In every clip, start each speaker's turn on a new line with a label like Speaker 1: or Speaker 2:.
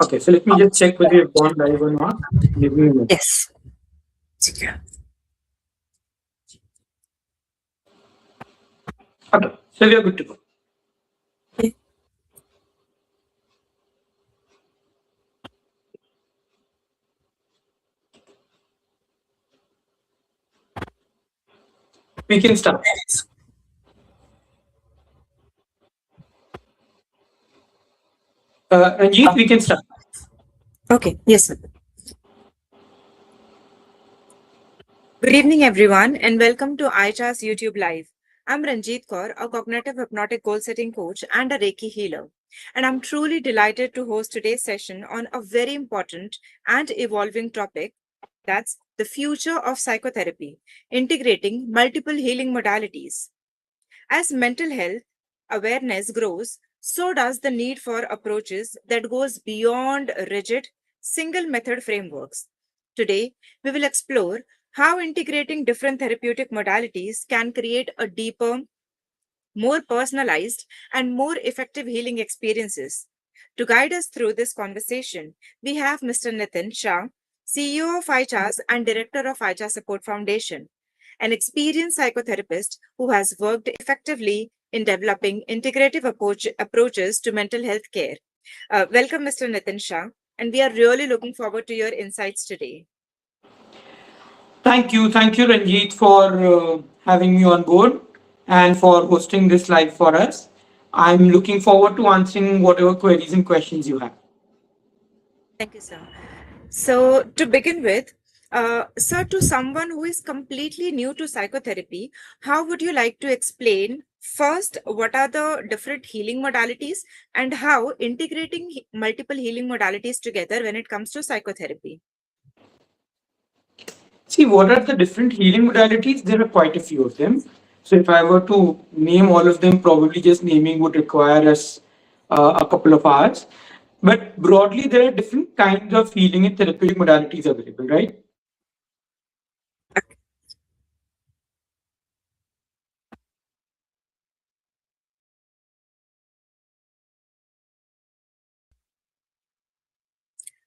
Speaker 1: Okay, so let me just check whether you've gone live or not. Give me a minute.
Speaker 2: Yes.
Speaker 1: Okay, so we are good to go. We can start. Ranjit, we can start.
Speaker 2: Okay. Yes, sir. Good evening, everyone, and welcome to iCHARS YouTube Live. I'm Ranjit Kaur, a cognitive hypnotic goal-setting coach and a Reiki healer. And I'm truly delighted to host today's session on a very important and evolving topic. That's the future of psychotherapy, integrating multiple healing modalities. As mental health awareness grows, so does the need for approaches that goes beyond rigid single method frameworks. Today, we will explore how integrating different therapeutic modalities can create a deeper, more personalized, and more effective healing experiences. To guide us through this conversation, we have Mr. Nitin Shah, CEO of iCHARS and Director of iCHARS Support Foundation, an experienced psychotherapist who has worked effectively in developing integrative approaches to mental health care. Welcome, Mr. Nitin Shah, and we are really looking forward to your insights today.
Speaker 1: Thank you, Ranjit, for having me on board and for hosting this live for us. I'm looking forward to answering whatever queries and questions you have.
Speaker 2: Thank you, sir. So, to begin with, sir, to someone who is completely new to psychotherapy, how would you like to explain first what are the different healing modalities and how integrating multiple healing modalities together when it comes to psychotherapy?
Speaker 1: See, what are the different healing modalities? There are quite a few of them. So, if I were to name all of them, probably just naming would require us a couple of hours. But broadly, there are different kinds of healing and therapeutic modalities available, right?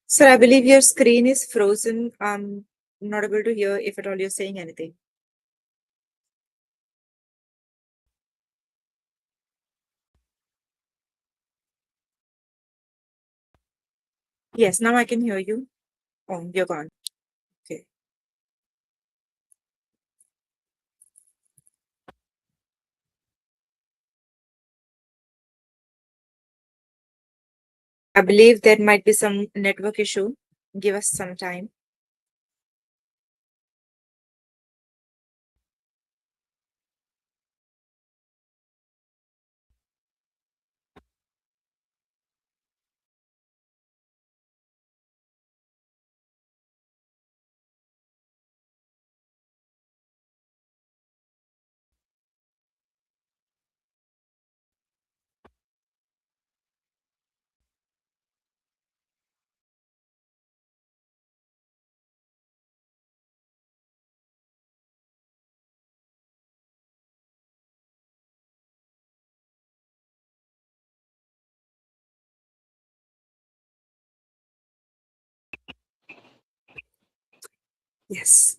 Speaker 2: Sir, I believe your screen is frozen. I'm not able to hear if at all you're saying anything. Yes, now I can hear you. Oh, you're gone. Okay. I believe there might be some network issue. Give us some time. Yes.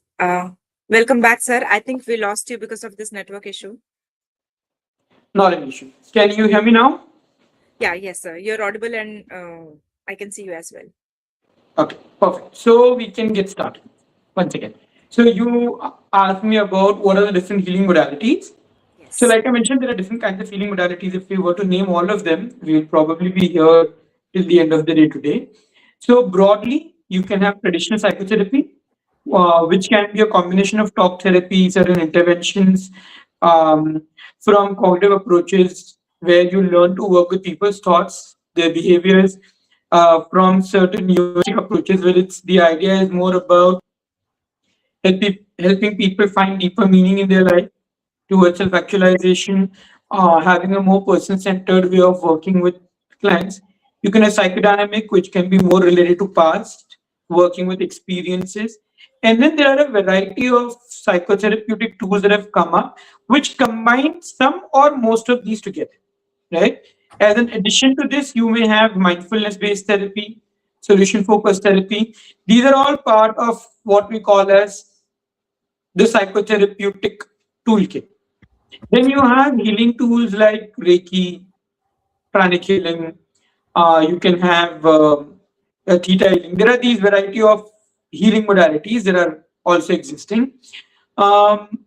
Speaker 2: Welcome back, sir. I think we lost you because of this network issue.
Speaker 1: Not an issue. Can you hear me now?
Speaker 2: Yeah, yes, sir. You're audible and I can see you as well.
Speaker 1: Okay, perfect. So we can get started once again. So you asked me about what are the different healing modalities. So
Speaker 2: Yes.
Speaker 1: like I mentioned, there are different kinds of healing modalities. If we were to name all of them, we'll probably be here till the end of the day today. So broadly, you can have traditional psychotherapy, which can be a combination of talk therapy, certain interventions, um, from cognitive approaches where you learn to work with people's thoughts, their behaviors, from certain humanistic approaches where it's the idea is more about helping people find deeper meaning in their life towards self-actualization, having a more person-centered way of working with clients. You can have psychodynamic, which can be more related to past, working with experiences. And then there are a variety of psychotherapeutic tools that have come up, which combine some or most of these together, right? As an addition to this, you may have mindfulness-based therapy, solution focused therapy. These are all part of what we call as the psychotherapeutic toolkit. Then you have healing tools like Reiki, pranic healing. You can have theta healing. There are these variety of healing modalities that are also existing. Um,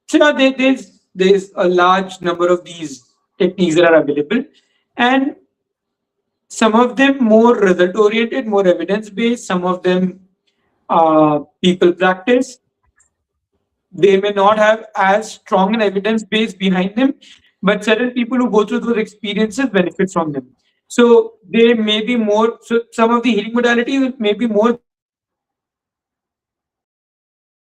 Speaker 1: so now there's a large number of these techniques that are available, and some of them more result oriented, more evidence based. Some of them people practice. They may not have as strong an evidence base behind them, but certain people who go through those experiences benefit from them. So they may be more. So some of the healing modalities may be more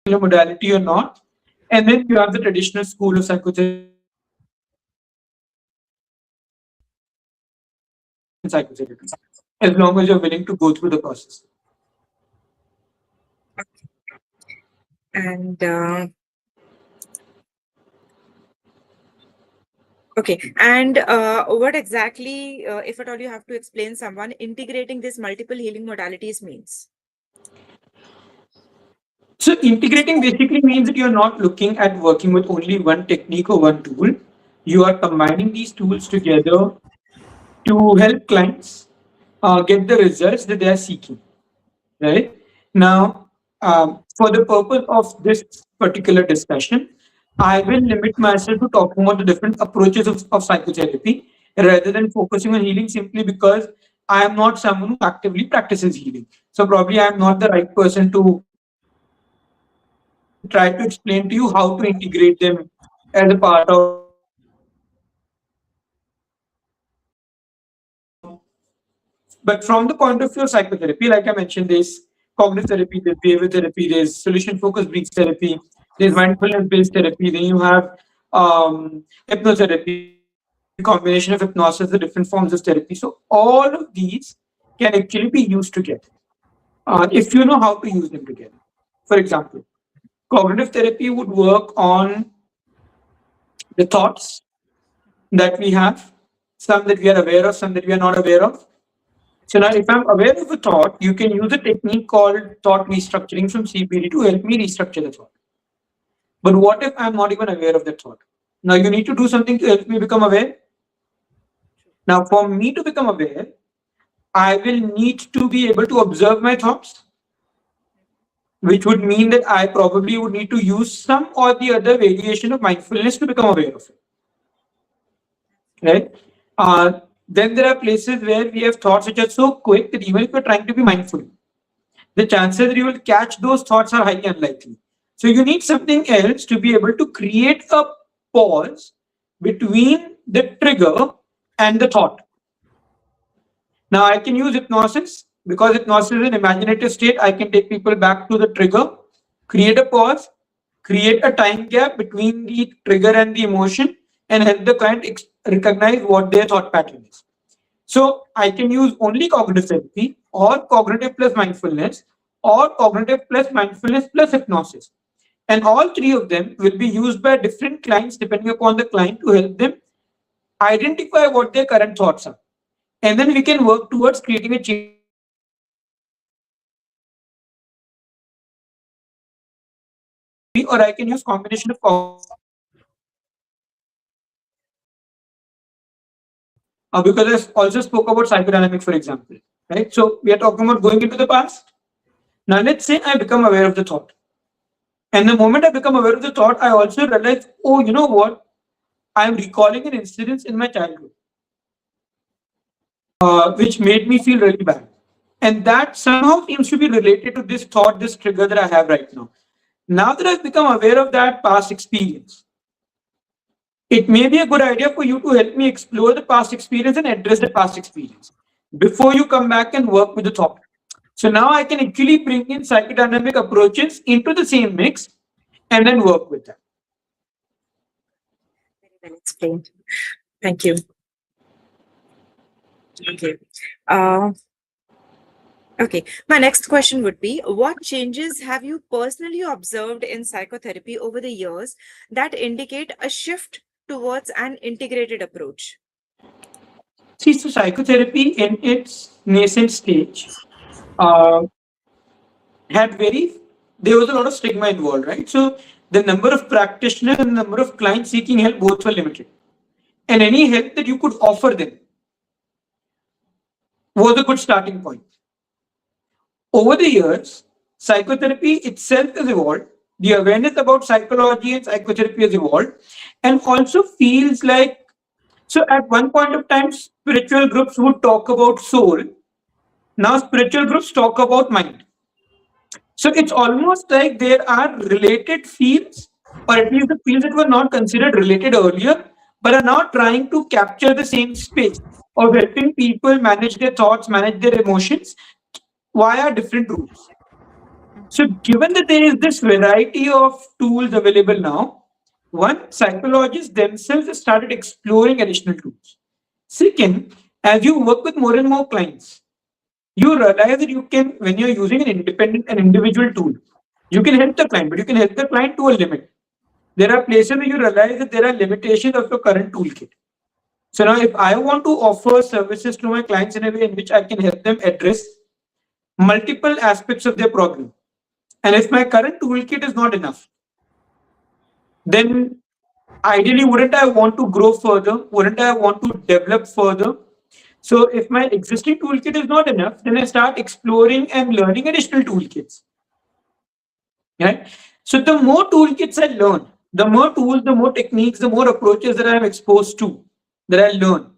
Speaker 1: modality or not. And then you have the traditional school of psychotherapy, psychotherapy, as long as you're willing to go through the process.
Speaker 2: And okay, and what exactly, if at all you have to explain someone, integrating these multiple healing modalities means?
Speaker 1: So integrating basically means that you're not looking at working with only one technique or one tool. You are combining these tools together to help clients get the results that they are seeking. Right now, for the purpose of this particular discussion, I will limit myself to talking about the different approaches of psychotherapy rather than focusing on healing simply because I am not someone who actively practices healing. So probably I am not the right person to try to explain to you how to integrate them as a part of. But from the point of view of psychotherapy, like I mentioned, there's cognitive therapy, there's behavior therapy, there's solution focused breach therapy, there's mindfulness based therapy, then you have hypnotherapy, combination of hypnosis, the different forms of therapy. So all of these can actually be used together if you know how to use them together. For example, cognitive therapy would work on the thoughts that we have, some that we are aware of, some that we are not aware of. So now, if I'm aware of a thought, you can use a technique called thought restructuring from CBD to help me restructure the thought. But what if I'm not even aware of that thought? Now, you need to do something to help me become aware. Now, for me to become aware, I will need to be able to observe my thoughts, which would mean that I probably would need to use some or the other variation of mindfulness to become aware of it. Right? Then there are places where we have thoughts which are so quick that even if you're trying to be mindful, the chances that you will catch those thoughts are highly unlikely. So you need something else to be able to create a pause between the trigger and the thought. Now I can use hypnosis because hypnosis is an imaginative state. I can take people back to the trigger, create a pause, create a time gap between the trigger and the emotion, and help the client recognize what their thought pattern is. So I can use only cognitive therapy or cognitive plus mindfulness or cognitive plus mindfulness plus hypnosis. And all three of them will be used by different clients depending upon the client to help them identify what their current thoughts are. And then we can work towards creating a change. Or I can use combination of because I also spoke about psychodynamics, for example. Right? So we are talking about going into the past. Now let's say I become aware of the thought. And the moment I become aware of the thought, I also realize, oh, you know what? I'm recalling an incident in my childhood, which made me feel really bad. And that somehow seems to be related to this thought, this trigger that I have right now. Now that I've become aware of that past experience, it may be a good idea for you to help me explore the past experience and address the past experience before you come back and work with the thought. So now I can actually bring in psychodynamic approaches into the same mix and then work with that.
Speaker 2: Very well explained. Thank you. Okay. Okay. My next question would be, what changes have you personally observed in psychotherapy over the years that indicate a shift towards an integrated approach?
Speaker 1: See, so psychotherapy in its nascent stage uh, had very, there was a lot of stigma involved, right? So the number of practitioners and the number of clients seeking help both were limited. And any help that you could offer them was a good starting point. Over the years, psychotherapy itself has evolved. The awareness about psychology and psychotherapy has evolved, and also feels like, so at one point of time, spiritual groups would talk about soul. Now, spiritual groups talk about mind. So it's almost like there are related fields, or at least the fields that were not considered related earlier, but are now trying to capture the same space of helping people manage their thoughts, manage their emotions via different routes. So, given that there is this variety of tools available now, one, psychologists themselves have started exploring additional tools. Second, as you work with more and more clients, you realize that you can, when you're using an individual tool, you can help the client, but you can help the client to a limit. There are places where you realize that there are limitations of your current toolkit. So now, if I want to offer services to my clients in a way in which I can help them address multiple aspects of their problem, and if my current toolkit is not enough, then ideally, wouldn't I want to grow further? Wouldn't I want to develop further? So if my existing toolkit is not enough, then I start exploring and learning additional toolkits. Right? So the more toolkits I learn, the more tools, the more techniques, the more approaches that I'm exposed to, that I learn,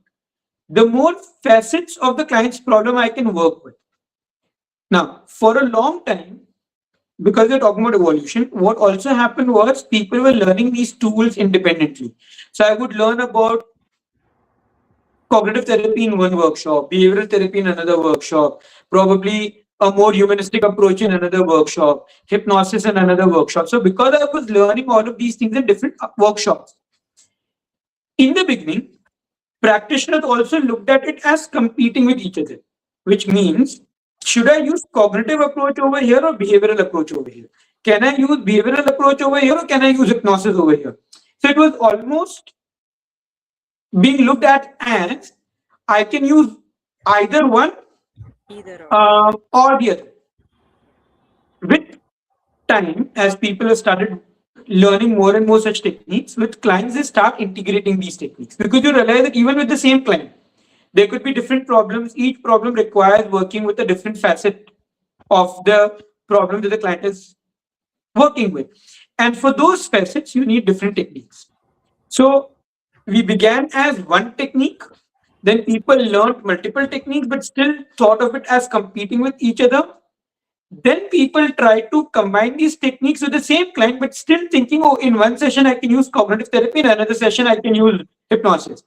Speaker 1: the more facets of the client's problem I can work with. Now, for a long time, because we're talking about evolution, what also happened was people were learning these tools independently. So I would learn about cognitive therapy in one workshop, behavioral therapy in another workshop, probably a more humanistic approach in another workshop, hypnosis in another workshop. So because I was learning all of these things in different workshops, in the beginning, practitioners also looked at it as competing with each other, which means, should I use cognitive approach over here or behavioral approach over here? Can I use behavioral approach over here or can I use hypnosis over here? So it was almost being looked at as I can use either one
Speaker 2: Either
Speaker 1: or the other. With time, as people have started learning more and more such techniques, with clients, they start integrating these techniques because you realize that even with the same client, there could be different problems. Each problem requires working with a different facet of the problem that the client is working with. And for those facets, you need different techniques. So we began as one technique, then people learned multiple techniques, but still thought of it as competing with each other. Then people try to combine these techniques with the same client, but still thinking, oh, in one session I can use cognitive therapy, in another session I can use hypnosis.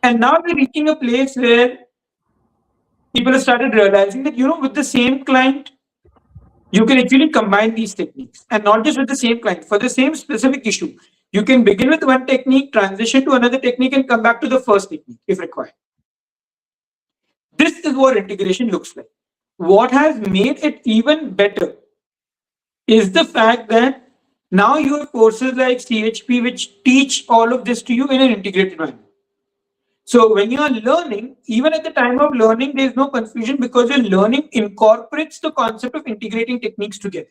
Speaker 1: And now we're reaching a place where people have started realizing that, with the same client, you can actually combine these techniques and not just with the same client for the same specific issue. You can begin with one technique, transition to another technique, and come back to the first technique if required. This is what integration looks like. What has made it even better is the fact that now you have courses like CHP which teach all of this to you in an integrated manner. So when you are learning, even at the time of learning, there is no confusion because your learning incorporates the concept of integrating techniques together.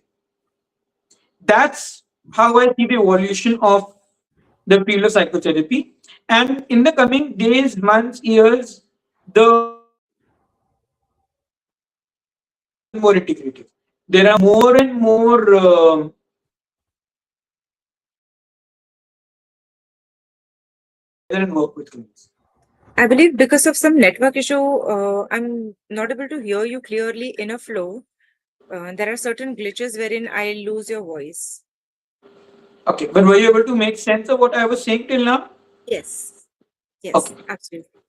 Speaker 1: That's how I see the evolution of the field of psychotherapy. And in the coming days, months, years, the more integrative. There are more and more and work with clients.
Speaker 2: I believe because of some network issue, I'm not able to hear you clearly in a flow. There are certain glitches wherein I lose your voice.
Speaker 1: Okay, but were you able to make sense of what I was saying till now?
Speaker 2: Yes. Yes,
Speaker 1: Okay.
Speaker 2: absolutely.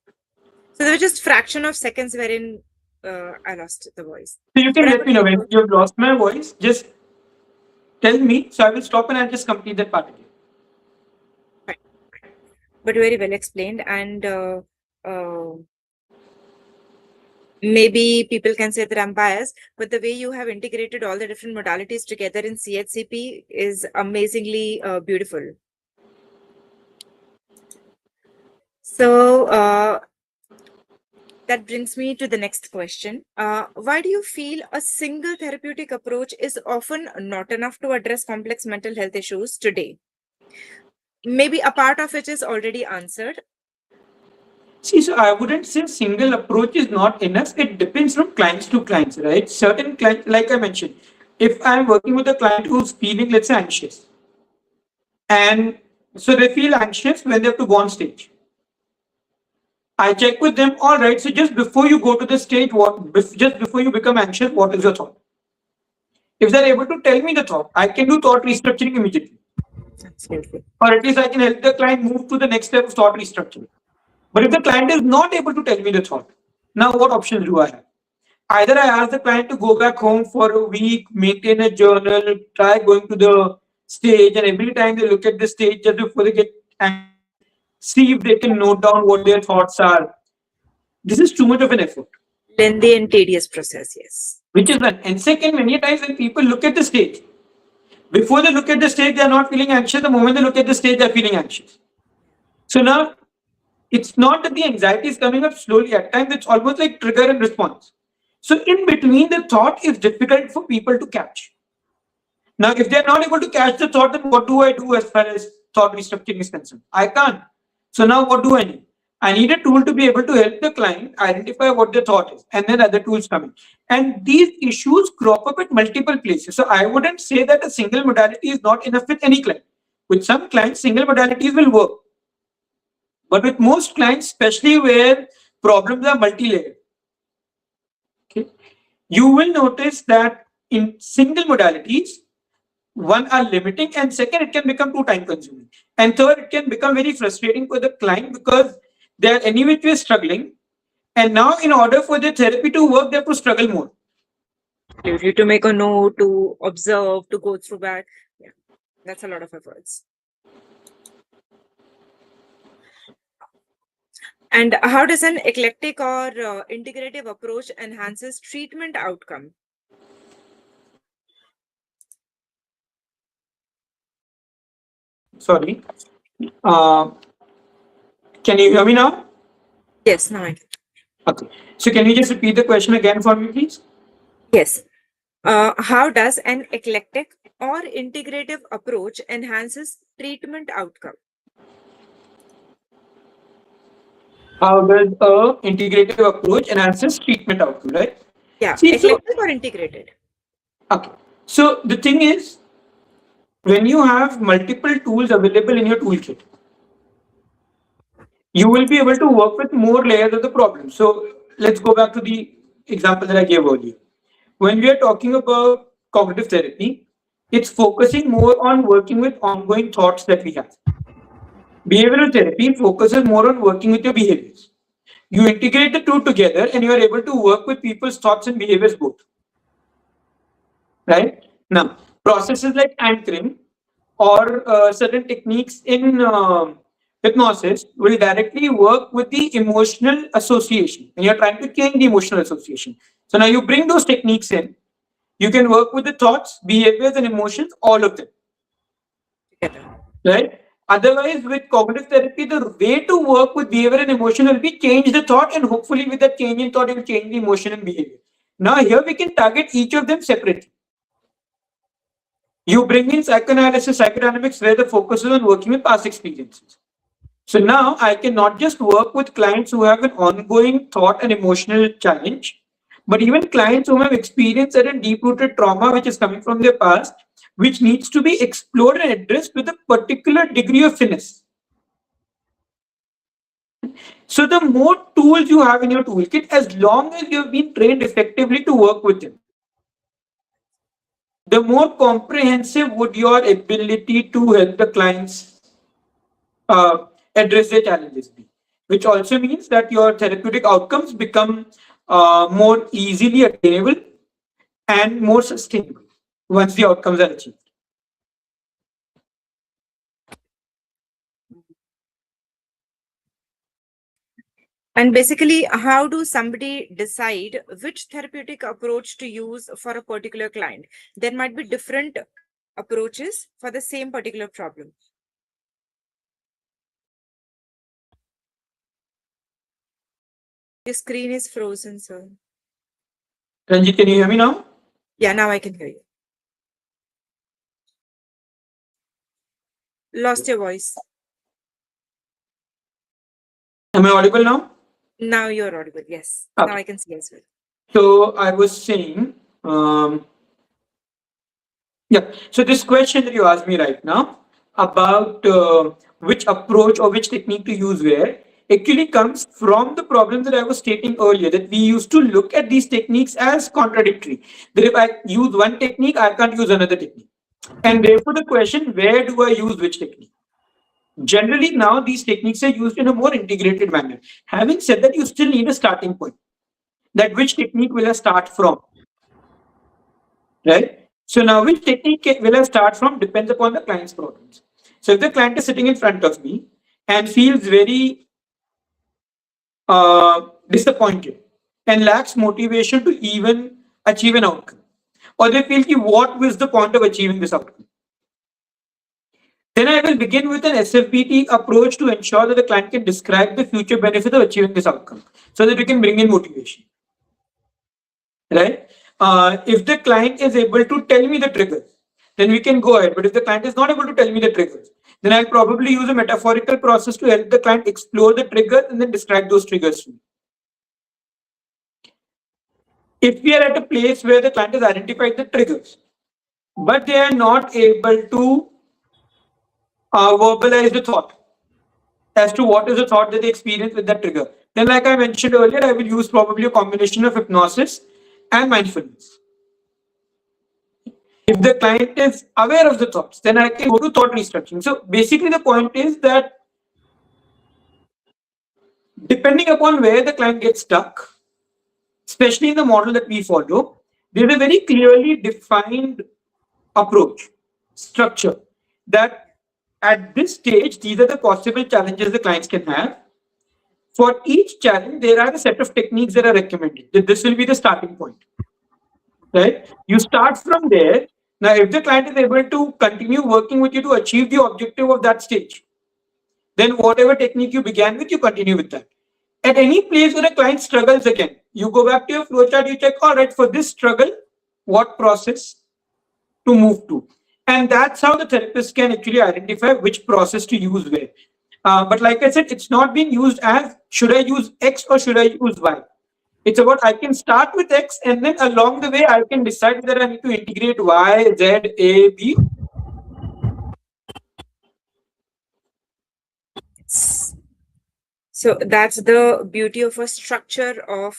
Speaker 2: So there were just fraction of seconds wherein I lost the voice.
Speaker 1: So you can
Speaker 2: But I
Speaker 1: let
Speaker 2: could
Speaker 1: me know
Speaker 2: hear
Speaker 1: when
Speaker 2: you.
Speaker 1: you've lost my voice. Just tell me, so I will stop and I'll just complete that part again.
Speaker 2: Fine. But very well explained. And maybe people can say that I'm biased, but the way you have integrated all the different modalities together in CHCP is amazingly beautiful. So That brings me to the next question. Why do you feel a single therapeutic approach is often not enough to address complex mental health issues today? Maybe a part of it is already answered.
Speaker 1: See, so I wouldn't say single approach is not enough. It depends from clients to clients, right? Certain clients, like I mentioned, if I'm working with a client who's feeling, let's say, anxious, and so they feel anxious when they have to go on stage. I check with them, all right, so just before you go to the stage, just before you become anxious, what is your thought? If they're able to tell me the thought, I can do thought restructuring immediately.
Speaker 2: Absolutely.
Speaker 1: Or at least I can help the client move to the next step of thought restructuring. But if the client is not able to tell me the thought, now what options do I have? Either I ask the client to go back home for a week, maintain a journal, try going to the stage, and every time they look at the stage just before they get anxious, see if they can note down what their thoughts are. This is too much of an effort.
Speaker 2: Lengthy and tedious process, yes.
Speaker 1: Which is one. And second, many times when people look at the stage, before they look at the stage, they are not feeling anxious. The moment they look at the stage, they are feeling anxious. So now it's not that the anxiety is coming up slowly. At times, it's almost like trigger and response. So in between, the thought is difficult for people to catch. Now, if they're not able to catch the thought, then what do I do as far as thought restructuring is concerned? I can't. So now what do I need? I need a tool to be able to help the client identify what the thought is, and then other tools come in. And these issues crop up at multiple places. So I wouldn't say that a single modality is not enough with any client. With some clients, single modalities will work. But with most clients, especially where problems are multi-layered, okay, you will notice that in single modalities, one are limiting, and second, it can become too time consuming, and third, it can become very frustrating for the client because they are anyway struggling, and now in order for the therapy to work, they have to struggle more.
Speaker 2: Absolutely. To make a note, to observe, to go through that. Yeah, that's a lot of efforts. And how does an eclectic or integrative approach enhances treatment outcome?
Speaker 1: Sorry, uh, can you hear me now?
Speaker 2: Yes, now I can.
Speaker 1: Okay, so can you just repeat the question again for me, please?
Speaker 2: Yes. How does an eclectic or integrative approach enhances treatment outcome?
Speaker 1: How does a integrative approach enhances treatment outcome, right?
Speaker 2: Yeah,
Speaker 1: See, so
Speaker 2: eclectic or integrated?
Speaker 1: okay, so the thing is, when you have multiple tools available in your toolkit, you will be able to work with more layers of the problem. So let's go back to the example that I gave earlier. When we are talking about cognitive therapy, it's focusing more on working with ongoing thoughts that we have. Behavioral therapy focuses more on working with your behaviors. You integrate the two together and you are able to work with people's thoughts and behaviors both. Right? Now, processes like anchoring or certain techniques in hypnosis will directly work with the emotional association. And you're trying to change the emotional association. So now you bring those techniques in. You can work with the thoughts, behaviors, and emotions, all of them.
Speaker 2: Together.
Speaker 1: Right? Otherwise, with cognitive therapy, the way to work with behavior and emotion will be change the thought, and hopefully, with that change in thought, you will change the emotion and behavior. Now, here we can target each of them separately. You bring in psychoanalysis, psychodynamics, where the focus is on working with past experiences. So now I can not just work with clients who have an ongoing thought and emotional challenge, but even clients who have experienced certain deep rooted trauma which is coming from their past, which needs to be explored and addressed with a particular degree of finesse. So the more tools you have in your toolkit, as long as you've been trained effectively to work with them, the more comprehensive would your ability to help the clients address their challenges be. Which also means that your therapeutic outcomes become more easily attainable and more sustainable once the outcomes are achieved.
Speaker 2: And basically, how do somebody decide which therapeutic approach to use for a particular client? There might be different approaches for the same particular problem. Your screen is frozen, sir.
Speaker 1: Ranjit, can you hear me now?
Speaker 2: Yeah, now I can hear you. Lost your voice.
Speaker 1: Am I audible now?
Speaker 2: Now you're audible. Yes. Now I can see as well.
Speaker 1: So I was saying, yeah. So this question that you asked me right now about which approach or which technique to use where actually comes from the problem that I was stating earlier, that we used to look at these techniques as contradictory. That if I use one technique, I can't use another technique. And therefore the question, where do I use which technique? Generally now these techniques are used in a more integrated manner. Having said that, you still need a starting point. That which technique will I start from? Right? So now which technique will I start from depends upon the client's problems. So if the client is sitting in front of me and feels very disappointed and lacks motivation to even achieve an outcome, or they feel ki, what was the point of achieving this outcome? Then I will begin with an SFBT approach to ensure that the client can describe the future benefits of achieving this outcome so that we can bring in motivation. Right? If the client is able to tell me the triggers, then we can go ahead. But if the client is not able to tell me the triggers, then I'll probably use a metaphorical process to help the client explore the triggers and then describe those triggers to me. If we are at a place where the client has identified the triggers, but they are not able to verbalize the thought as to what is the thought that they experience with that trigger, then like I mentioned earlier, I will use probably a combination of hypnosis and mindfulness. If the client is aware of the thoughts, then I can go to thought restructuring. So basically the point is that depending upon where the client gets stuck, especially in the model that we follow, there's a very clearly defined approach, structure, that at this stage, these are the possible challenges the clients can have. For each challenge, there are a set of techniques that are recommended. This will be the starting point, right? You start from there. Now, if the client is able to continue working with you to achieve the objective of that stage, then whatever technique you began with, you continue with that. At any place where a client struggles again, you go back to your flowchart, you check, all right, for this struggle, what process to move to? And that's how the therapist can actually identify which process to use where. But like I said, it's not being used as should I use X or should I use Y? It's about I can start with X and then along the way I can decide whether I need to integrate Y, Z, A, B.
Speaker 2: So that's the beauty of a structure of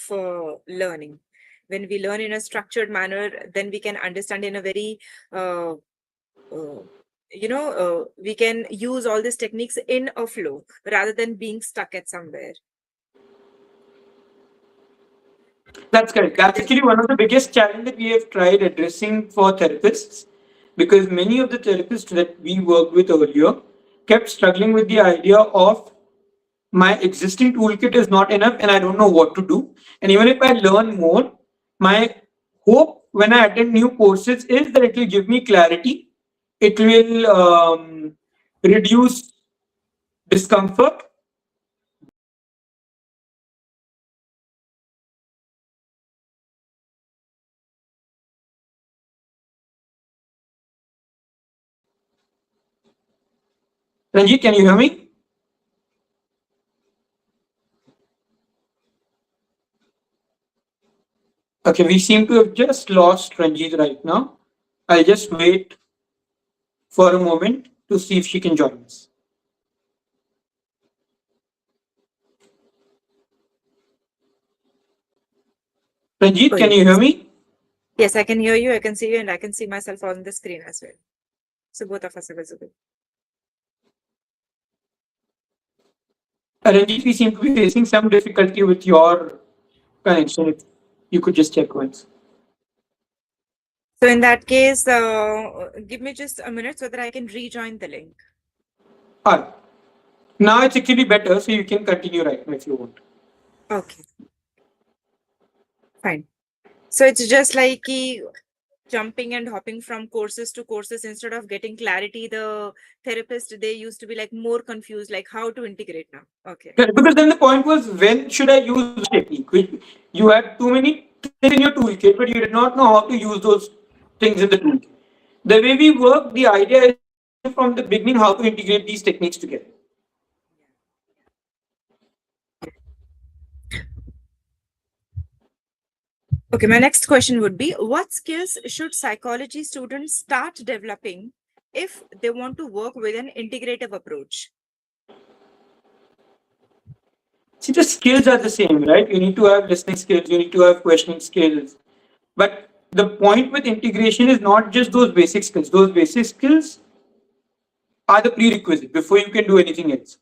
Speaker 2: learning. When we learn in a structured manner, then we can understand in a very, we can use all these techniques in a flow rather than being stuck at somewhere.
Speaker 1: That's correct. That's actually one of the biggest challenges that we have tried addressing for therapists, because many of the therapists that we worked with earlier kept struggling with the idea of my existing toolkit is not enough and I don't know what to do. And even if I learn more, my hope when I attend new courses is that it will give me clarity, it will reduce discomfort. Ranjit, can you hear me? Okay, we seem to have just lost Ranjit right now. I'll just wait for a moment to see if she can join us. Ranjit, can you hear me?
Speaker 2: Yes, I can hear you, I can see you, and I can see myself on the screen as well. So both of us are visible.
Speaker 1: Ranjit, we seem to be facing some difficulty with your connection. If you could just check once.
Speaker 2: So in that case, give me just a minute so that I can rejoin the link.
Speaker 1: All right. Now it's actually better, so you can continue right now if you want.
Speaker 2: Okay. Fine. So it's just like jumping and hopping from courses to courses instead of getting clarity. The therapist, they used to be like more confused, like how to integrate now. Okay.
Speaker 1: Because then the point was, when should I use it? technique, which you had too many things in your toolkit, but you did not know how to use those things in the toolkit. The way we work, the idea is from the beginning how to integrate these techniques together.
Speaker 2: Okay, my next question would be, what skills should psychology students start developing if they want to work with an integrative approach?
Speaker 1: See, the skills are the same, right? You need to have listening skills, you need to have questioning skills. But the point with integration is not just those basic skills. Those basic skills are the prerequisite before you can do anything else.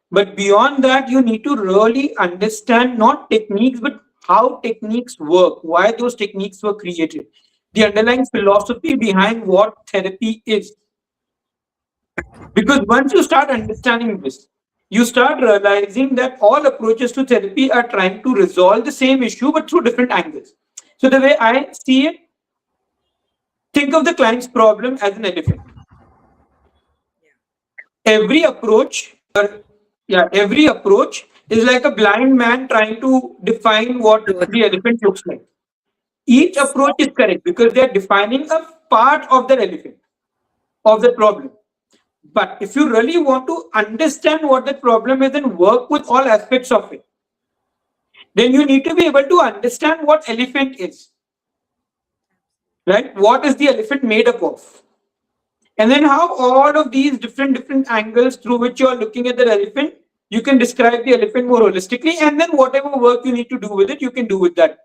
Speaker 1: But beyond that, you need to really understand not techniques, but how techniques work, why those techniques were created, the underlying philosophy behind what therapy is. Because once you start understanding this, you start realizing that all approaches to therapy are trying to resolve the same issue but through different angles. So, the way I see it, think of the client's problem as an elephant. Every approach, every approach is like a blind man trying to define what the elephant looks like. Each approach is correct because they are defining a part of the elephant, of the problem. But if you really want to understand what the problem is and work with all aspects of it, then you need to be able to understand what elephant is. Right? What is the elephant made up of? And then how all of these different angles through which you are looking at the elephant, you can describe the elephant more holistically, and then whatever work you need to do with it, you can do with that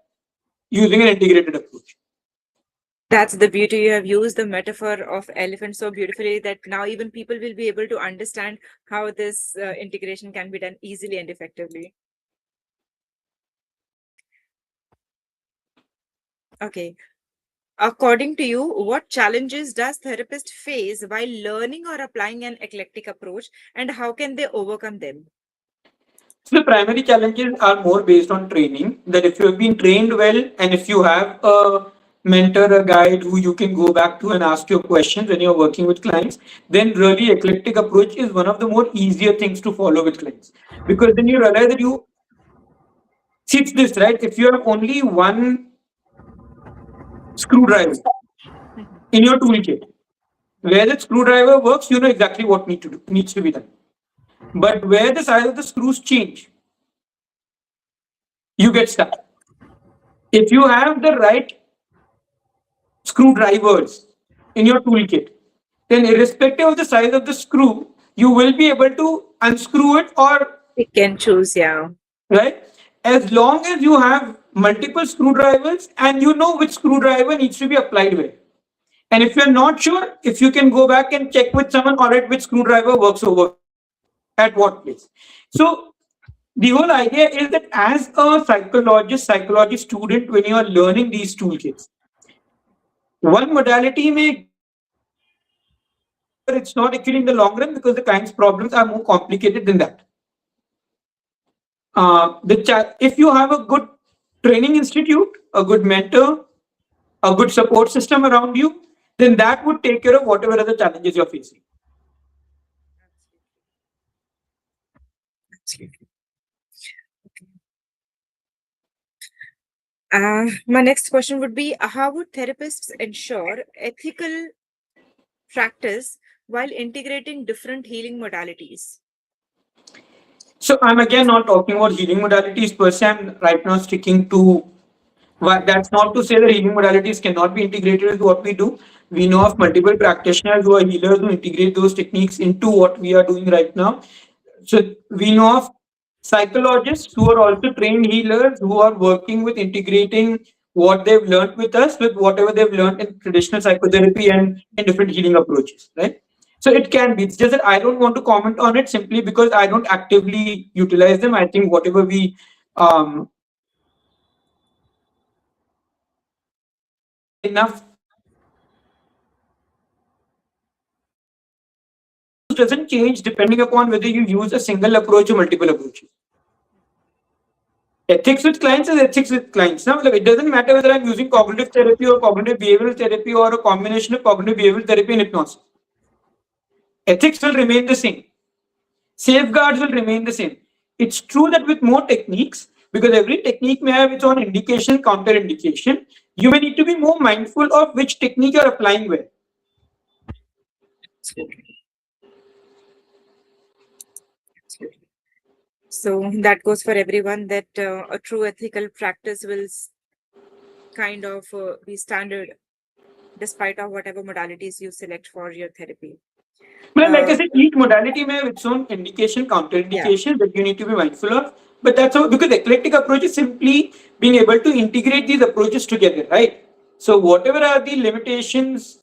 Speaker 1: using an integrated approach.
Speaker 2: That's the beauty. You have used the metaphor of elephant so beautifully that now even people will be able to understand how this integration can be done easily and effectively. Okay. According to you, what challenges does therapist face while learning or applying an eclectic approach, and how can they overcome them?
Speaker 1: So the primary challenges are more based on training. That if you have been trained well and if you have a mentor, a guide who you can go back to and ask your questions when you're working with clients, then really eclectic approach is one of the more easier things to follow with clients. Because then you realize that you see it's this, right? If you have only one screwdriver in your toolkit, where the screwdriver works, you know exactly what needs to be done. But where the size of the screws change, you get stuck. If you have the right screwdrivers in your toolkit, then irrespective of the size of the screw, you will be able to unscrew it or
Speaker 2: We can choose, yeah.
Speaker 1: right. As long as you have multiple screwdrivers and you know which screwdriver needs to be applied where. And if you're not sure, if you can go back and check with someone, all right, which screwdriver works over at what place. So the whole idea is that as a psychology student, when you are learning these toolkits, one modality may it's not actually in the long run because the client's problems are more complicated than that. If you have a good training institute, a good mentor, a good support system around you, then that would take care of whatever other challenges you're facing.
Speaker 2: Absolutely. My next question would be, how would therapists ensure ethical practice while integrating different healing modalities?
Speaker 1: So I'm again not talking about healing modalities per se. I'm right now sticking to that's not to say that healing modalities cannot be integrated with what we do. We know of multiple practitioners who are healers who integrate those techniques into what we are doing right now. So we know of psychologists who are also trained healers who are working with integrating what they've learned with us with whatever they've learned in traditional psychotherapy and in different healing approaches, right? So it can be. It's just that I don't want to comment on it simply because I don't actively utilize them. I think whatever we enough doesn't change depending upon whether you use a single approach or multiple approaches. Ethics with clients is ethics with clients. Now, it doesn't matter whether I'm using cognitive therapy or cognitive behavioral therapy or a combination of cognitive behavioral therapy and hypnosis. Ethics will remain the same. Safeguards will remain the same. It's true that with more techniques, because every technique may have its own indication, counter-indication. You may need to be more mindful of which technique you're applying where.
Speaker 2: So that goes for everyone, that a true ethical practice will kind of be standard despite of whatever modalities you select for your therapy.
Speaker 1: Well, like I said, each modality may have its own indication, counter-indication that you need to be mindful of. But that's how, because eclectic approach is simply being able to integrate these approaches together, right? So whatever are the limitations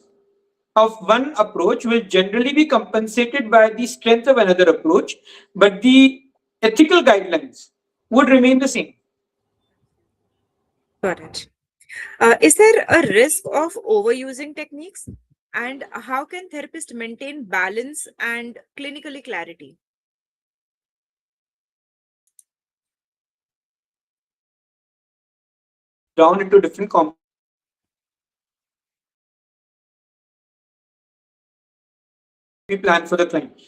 Speaker 1: of one approach will generally be compensated by the strength of another approach, but the ethical guidelines would remain the same.
Speaker 2: Got it. Is there a risk of overusing techniques? And how can therapists maintain balance and clinically clarity?
Speaker 1: Down into different plan for the client.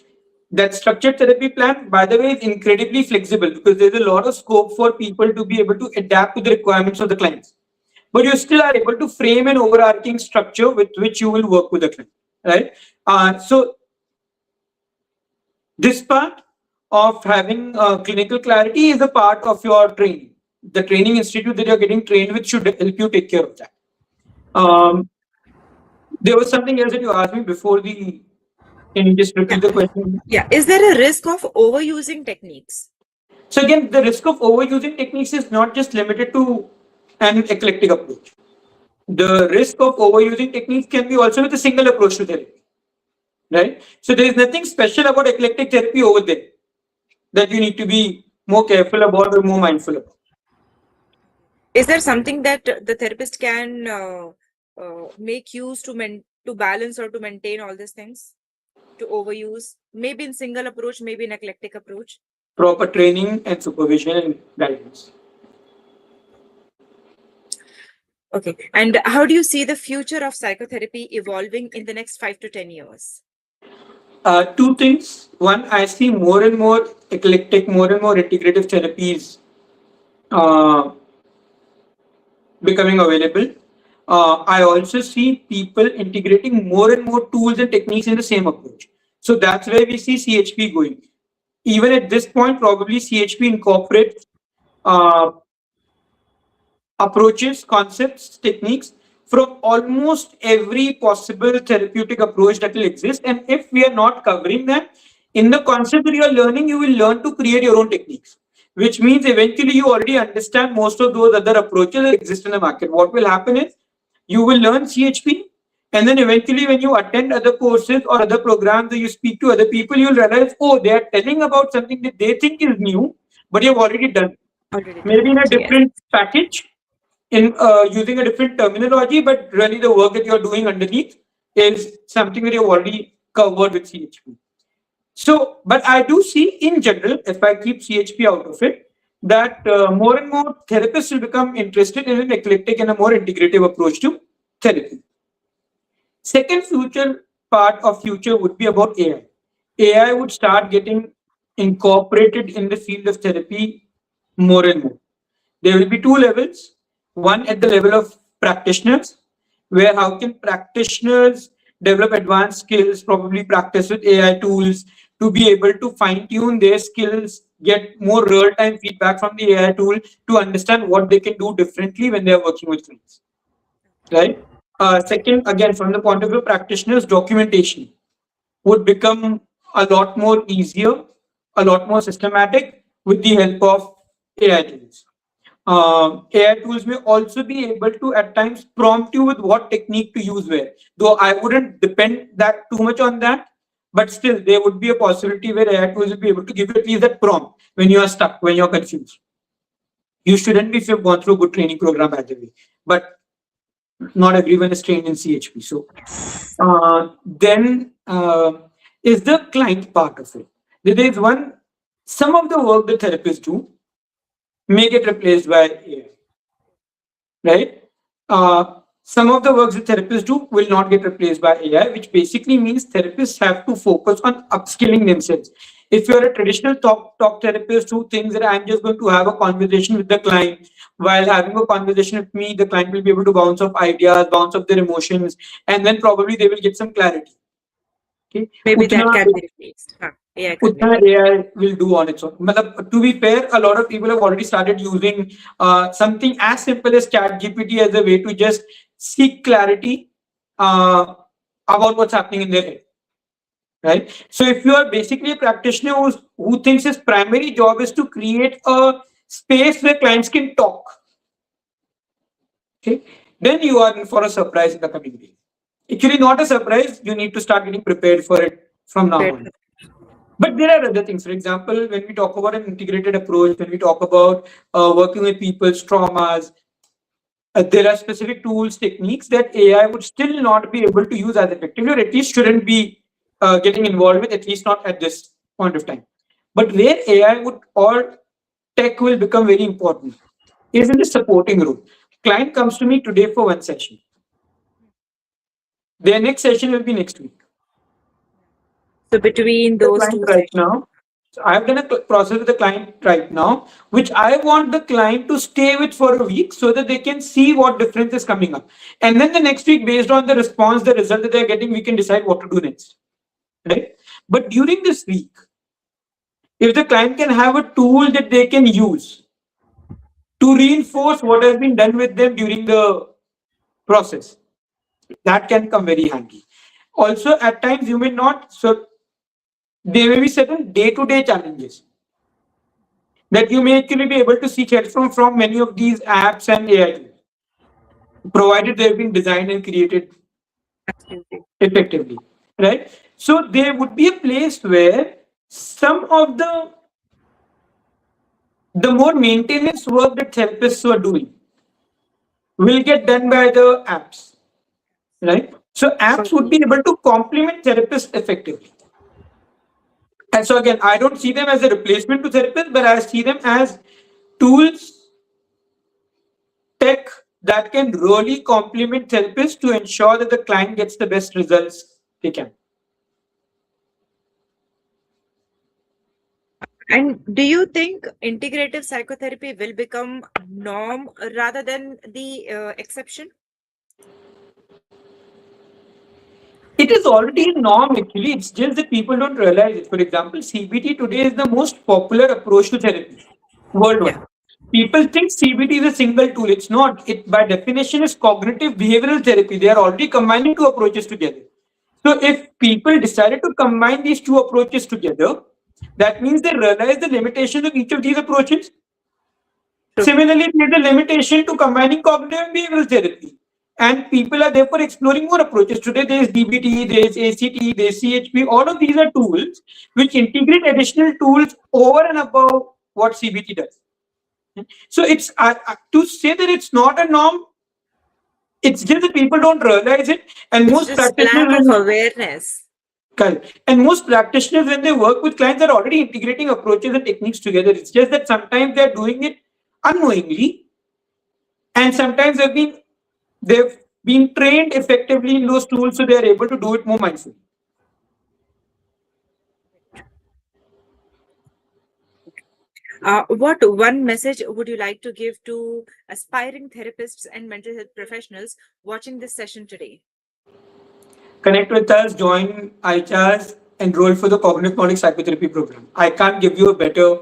Speaker 1: That structured therapy plan, by the way, is incredibly flexible because there's a lot of scope for people to be able to adapt to the requirements of the clients. But you still are able to frame an overarching structure with which you will work with the client, right? So this part of having clinical clarity is a part of your training. The training institute that you're getting trained with should help you take care of that. There was something else that you asked me before the. Can you just repeat the question?
Speaker 2: Yeah. Is there a risk of overusing techniques?
Speaker 1: So again, the risk of overusing techniques is not just limited to an eclectic approach. The risk of overusing techniques can be also with a single approach to therapy, right? So there is nothing special about eclectic therapy over there that you need to be more careful about or more mindful about.
Speaker 2: Is there something that the therapist can make use to balance or to maintain all these things? To overuse, maybe in single approach, maybe in eclectic approach?
Speaker 1: Proper training and supervision and guidance.
Speaker 2: Okay. And how do you see the future of psychotherapy evolving in the next 5 to 10 years?
Speaker 1: Two things. One, I see more and more eclectic, more and more integrative therapies becoming available. I also see people integrating more and more tools and techniques in the same approach. So that's where we see CHP going. Even at this point, probably CHP incorporates approaches, concepts, techniques from almost every possible therapeutic approach that will exist. And if we are not covering that, in the concept that you are learning, you will learn to create your own techniques, which means eventually you already understand most of those other approaches that exist in the market. What will happen is you will learn CHP, and then eventually when you attend other courses or other programs or you speak to other people, you'll realize, oh, they are telling about something that they think is new, but you've already done. Maybe in a different package, in using a different terminology, but really the work that you're doing underneath is something that you've already covered with CHP. So, but I do see in general, if I keep CHP out of it, that more and more therapists will become interested in an eclectic and a more integrative approach to therapy. Second future part of future would be about AI. AI would start getting incorporated in the field of therapy more and more. There will be two levels. One at the level of practitioners, where how can practitioners develop advanced skills, probably practice with AI tools to be able to fine tune their skills, get more real time feedback from the AI tool to understand what they can do differently when they are working with clients. Right? Second, again, from the point of view of practitioners, documentation would become a lot more easier, a lot more systematic with the help of AI tools. AI tools may also be able to at times prompt you with what technique to use where. Though I wouldn't depend that too much on that, but still there would be a possibility where AI tools will be able to give you at least that prompt when you are stuck, when you're confused. You shouldn't be if you've gone through a good training program, by the way. But not everyone is trained in CHP. So then is the client part of it. There is one, some of the work the therapists do may get replaced by AI, right? Some of the works that therapists do will not get replaced by AI, which basically means therapists have to focus on upskilling themselves. If you're a traditional talk therapist who thinks that I'm just going to have a conversation with the client, while having a conversation with me, the client will be able to bounce off ideas, bounce off their emotions, and then probably they will get some clarity. Okay.
Speaker 2: Maybe that
Speaker 1: Utna,
Speaker 2: can be replaced. AI can
Speaker 1: Utna
Speaker 2: replace.
Speaker 1: AI will do on its own. To be fair, a lot of people have already started using something as simple as Chat GPT as a way to just seek clarity uh, about what's happening in their head. Right. So if you are basically a practitioner who thinks his primary job is to create a space where clients can talk, okay, then you are in for a surprise in the coming days. Actually, not a surprise. You need to start getting prepared for it from now on. But there are other things. For example, when we talk about an integrated approach, when we talk about working with people's traumas, there are specific tools, techniques that AI would still not be able to use as effectively, or at least shouldn't be getting involved with, at least not at this point of time. But where AI would or tech will become very important is in the supporting role. Client comes to me today for one session. Their next session will be next week.
Speaker 2: So between
Speaker 1: The
Speaker 2: those
Speaker 1: client
Speaker 2: two
Speaker 1: right
Speaker 2: sessions.
Speaker 1: now. So I've done a process with the client right now, which I want the client to stay with for a week so that they can see what difference is coming up. And then the next week, based on the response, the result that they're getting, we can decide what to do next. Right? But during this week, if the client can have a tool that they can use to reinforce what has been done with them during the process, that can come very handy. Also, at times you may not, so there may be certain day-to-day challenges that you may actually be able to seek help from many of these apps and AI tools, provided they've been designed and created
Speaker 2: Absolutely.
Speaker 1: effectively, right? So there would be a place where some of the more maintenance work that therapists are doing will get done by the apps, right? So apps would be able to complement therapists effectively. And so again, I don't see them as a replacement to therapists, but I see them as tools, tech that can really complement therapists to ensure that the client gets the best results they can.
Speaker 2: And do you think integrative psychotherapy will become norm rather than the exception?
Speaker 1: It is already a norm actually, it's just that people don't realize it. For example, CBT today is the most popular approach to therapy
Speaker 2: Yeah.
Speaker 1: worldwide. People think CBT is a single tool. It's not. It by definition is cognitive behavioral therapy. They are already combining two approaches together. So if people decided to combine these two approaches together, that means they realize the limitations of each of these approaches.
Speaker 2: True.
Speaker 1: Similarly, there's a limitation to combining cognitive and behavioral therapy. And people are therefore exploring more approaches. Today, there's DBT, there's ACT, there's CHP. All of these are tools which integrate additional tools over and above what CBT does. So it's to say that it's not a norm. It's just that people don't realize it, and
Speaker 2: It's
Speaker 1: most
Speaker 2: just lack
Speaker 1: practitioners,
Speaker 2: of awareness.
Speaker 1: correct. And most practitioners, when they work with clients, are already integrating approaches and techniques together. It's just that sometimes they're doing it unknowingly, and sometimes they've been trained effectively in those tools, so they are able to do it more mindfully.
Speaker 2: What one message would you like to give to aspiring therapists and mental health professionals watching this session today?
Speaker 1: Connect with us, join iCHARS, enroll for the cognitive knowledge psychotherapy program. I can't give you a better,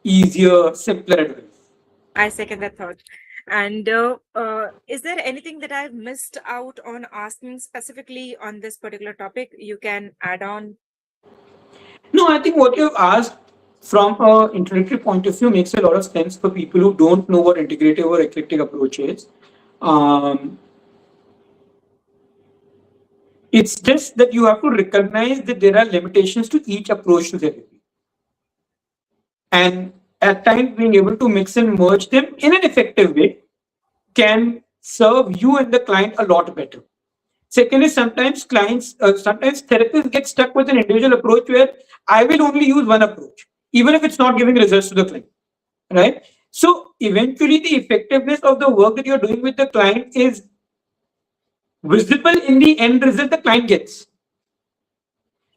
Speaker 1: easier, simpler advice.
Speaker 2: I second that thought. And is there anything that I've missed out on asking specifically on this particular topic? You can add on.
Speaker 1: No, I think what you've asked from an introductory point of view makes a lot of sense for people who don't know what integrative or eclectic approach is. Um, it's just that you have to recognize that there are limitations to each approach to therapy. And at times, being able to mix and merge them in an effective way can serve you and the client a lot better. Second is sometimes therapists get stuck with an individual approach where I will only use one approach, even if it's not giving results to the client, right? So eventually, the effectiveness of the work that you're doing with the client is visible in the end result the client gets.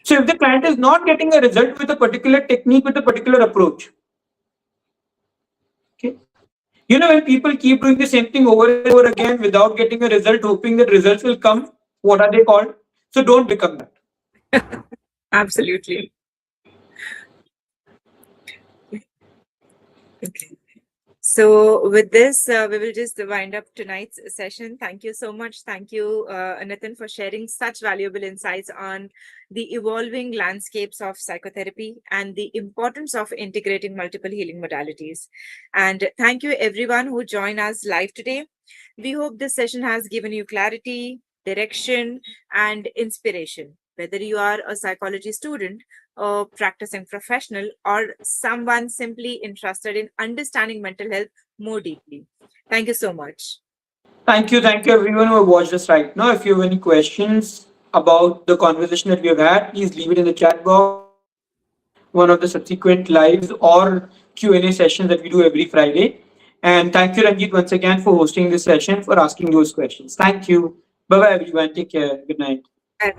Speaker 1: So if the client is not getting a result with a particular technique, with a particular approach, okay, when people keep doing the same thing over and over again without getting a result, hoping that results will come, what are they called? So don't become that.
Speaker 2: Absolutely. Okay. So with this, we will just wind up tonight's session. Thank you so much. Thank you, Nitin, for sharing such valuable insights on the evolving landscapes of psychotherapy and the importance of integrating multiple healing modalities. And thank you, everyone who joined us live today. We hope this session has given you clarity, direction, and inspiration. Whether you are a psychology student, a practicing professional, or someone simply interested in understanding mental health more deeply. Thank you so much.
Speaker 1: Thank you. Thank you, everyone who watched us right now. If you have any questions about the conversation that we have had, please leave it in the chat box. We will answer in one of the subsequent lives or Q&A sessions that we do every Friday. And thank you, Ranjit, once again for hosting this session, for asking those questions. Thank you. Bye-bye, everyone. Take care. Good night.